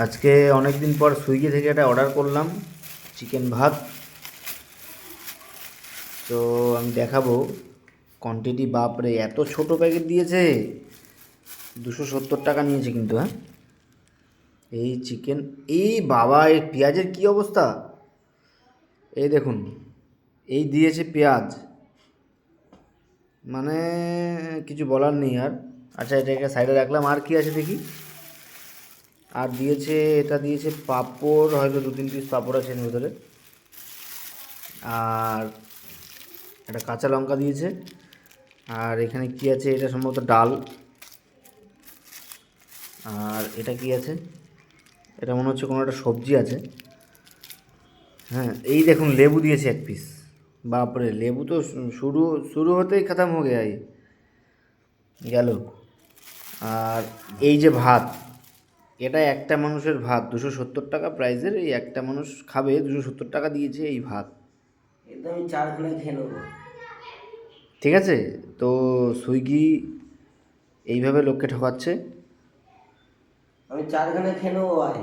আজকে অনেক দিন পর সুইগি থেকে একটা অর্ডার করলাম চিকেন ভাত। তো আমি দেখাবো কোয়ান্টিটি। বাপরে, এত ছোট প্যাকেট দিয়েছে! 270 টাকা নিয়েছে কিন্তু। হ্যাঁ, এই চিকেন, এই বাবা, এই পেঁয়াজের কি অবস্থা! এই দেখুন, এই দিয়েছে পেঁয়াজ, মানে কিছু বলার নেই আর। আচ্ছা, এটাকে সাইডে রাখলাম। আর কি আছে দেখি। আর দিয়েছে, এটা দিয়েছে পাঁপড়, হয়তো 2-3 পিস পাঁপড় আছে এর ভেতরে। আর একটা কাঁচা লঙ্কা দিয়েছে। আর এখানে কি আছে, এটা সম্ভবত ডাল। আর এটা কি আছে, এটা মনে হচ্ছে কোনো একটা সবজি আছে। হ্যাঁ, এই দেখুন, লেবু দিয়েছে 1 পিস। বাপরে, লেবু তো শুরু শুরু হতেই খতম হয়ে গেল। আর এই যে ভাত, এটা একটা মানুষের ভাত, 270 টাকা প্রাইসের। এই একটা মানুষ খাবে, 270 টাকা দিয়েছে এই ভাত। এটা আমি 4 খানা খেয়ে নেবো। ঠিক আছে, তো সুইগি এইভাবে লোককে ঠকাচ্ছে। আমি 4খানা খেয়ে নেবো ভাই।